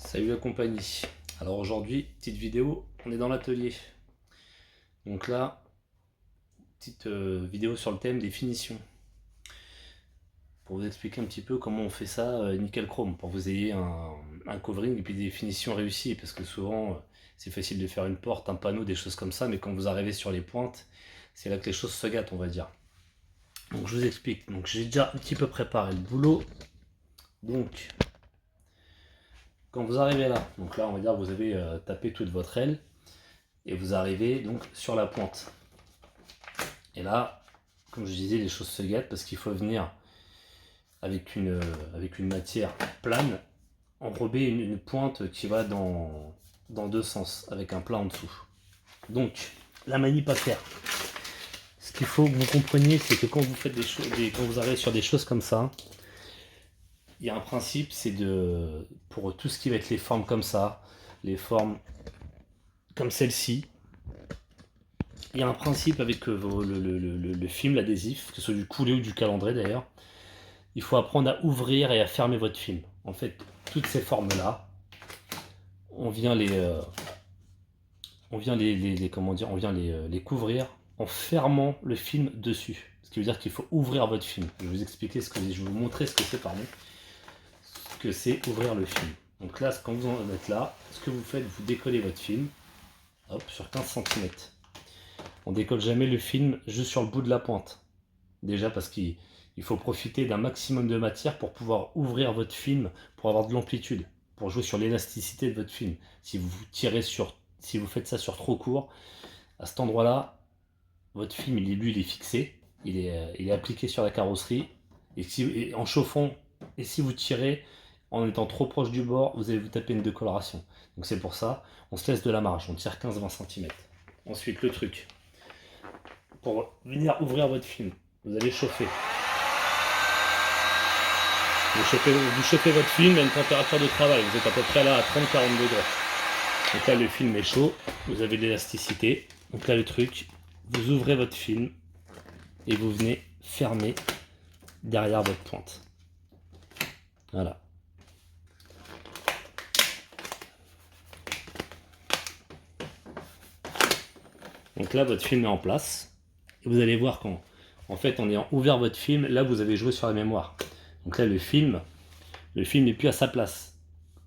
Salut la compagnie. Alors aujourd'hui, petite vidéo, on est dans l'atelier. Donc là, petite vidéo sur le thème des finitions. Pour vous expliquer un petit peu comment on fait ça nickel chrome, pour que vous ayez un covering et puis des finitions réussies. Parce que souvent, c'est facile de faire une porte, un panneau, des choses comme ça, mais quand vous arrivez sur les pointes, c'est là que les choses se gâtent, on va dire. Donc je vous explique. Donc j'ai déjà un petit peu préparé le boulot. Donc quand vous arrivez là, donc là on va dire que vous avez tapé toute votre aile et vous arrivez donc sur la pointe. Et là, comme je disais, les choses se gâtent parce qu'il faut venir avec une matière plane enrober une pointe qui va dans deux sens avec un plat en dessous. Donc la manip à faire. Ce qu'il faut que vous compreniez, c'est que quand vous faites quand vous arrivez sur des choses comme ça, il y a un principe, c'est pour tout ce qui va être les formes comme ça, les formes comme celle-ci, il y a un principe avec le film, l'adhésif, que ce soit du coulé ou du calandré d'ailleurs. Il faut apprendre à ouvrir et à fermer votre film. En fait, toutes ces formes-là, on vient les couvrir en fermant le film dessus. Ce qui veut dire qu'il faut ouvrir votre film. Je vais vous expliquer je vais vous montrer ce que c'est, pardon. Ce que c'est ouvrir le film. Donc là, quand vous en êtes là, ce que vous faites, vous décollez votre film, hop, sur 15 cm. On décolle jamais le film juste sur le bout de la pointe. Déjà parce qu'il faut profiter d'un maximum de matière pour pouvoir ouvrir votre film, pour avoir de l'amplitude, pour jouer sur l'élasticité de votre film. Si vous faites ça sur trop court, à cet endroit-là, votre film, lui, il est fixé, il est appliqué sur la carrosserie, et en chauffant, et si vous tirez, en étant trop proche du bord, vous allez vous taper une décoloration. Donc c'est pour ça, on se laisse de la marge, on tire 15-20 cm. Ensuite, le truc, pour venir ouvrir votre film, vous allez chauffer. Vous chauffez votre film à une température de travail, vous êtes à peu près là à 30-40 degrés. Donc là le film est chaud, vous avez de l'élasticité. Donc là le truc, vous ouvrez votre film et vous venez fermer derrière votre pointe. Voilà. Donc là votre film est en place. Et vous allez voir quand, en fait, en ayant ouvert votre film, là vous avez joué sur la mémoire. Donc là le film n'est plus à sa place.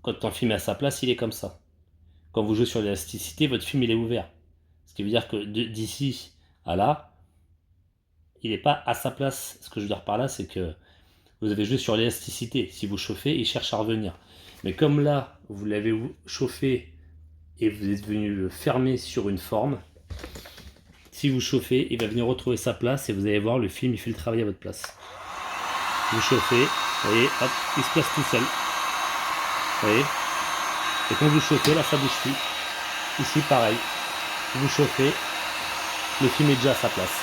Quand un film est à sa place, il est comme ça. Quand vous jouez sur l'élasticité, votre film il est ouvert. Ce qui veut dire que d'ici à là, il n'est pas à sa place. Ce que je veux dire par là, c'est que vous avez joué sur l'élasticité. Si vous chauffez, il cherche à revenir. Mais comme là, vous l'avez chauffé et vous êtes venu le fermer sur une forme, si vous chauffez, il va venir retrouver sa place et vous allez voir, le film il fait le travail à votre place. Vous chauffez, vous voyez, hop, il se place tout seul. Vous voyez? Et quand vous chauffez, là ça bouge plus. Ici pareil, vous chauffez, le film est déjà à sa place.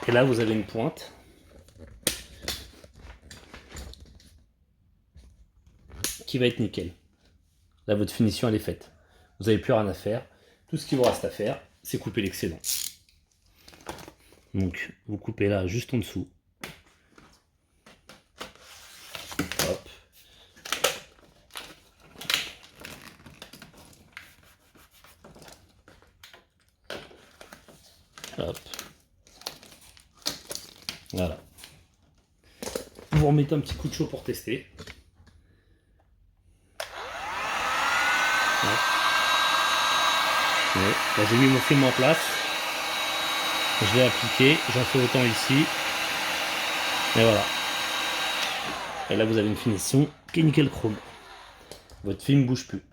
Et là vous avez une pointe qui va être nickel. Là votre finition elle est faite. Vous n'avez plus rien à faire. Tout ce qu'il vous reste à faire, c'est couper l'excédent. Donc vous coupez là juste en dessous. Hop. Hop. Voilà. Vous remettez un petit coup de chaud pour tester. Ouais. Là, j'ai mis mon film en place. Je l'ai appliqué. J'en fais autant ici. Et voilà. Et là, vous avez une finition qui est nickel chrome. Votre film ne bouge plus.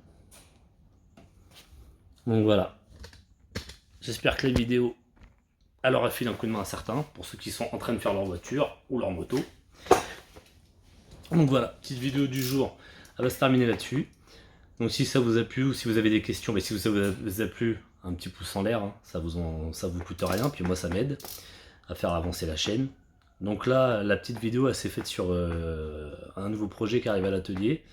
Donc voilà. J'espère que la vidéo elle aura filé un coup de main à certains, pour ceux qui sont en train de faire leur voiture ou leur moto. Donc voilà, petite vidéo du jour, elle va se terminer là-dessus. Donc si ça vous a plu ou si vous avez des questions, mais si ça vous a plu, un petit pouce en l'air, hein, ça vous coûte rien, puis moi ça m'aide à faire avancer la chaîne. Donc là, la petite vidéo elle s'est faite sur un nouveau projet qui arrive à l'atelier.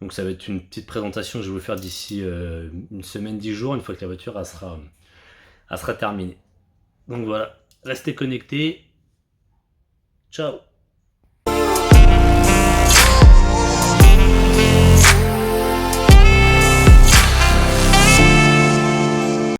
Donc ça va être une petite présentation que je vais vous faire d'ici une semaine, 10 jours, une fois que la voiture elle sera terminée. Donc voilà, restez connectés. Ciao.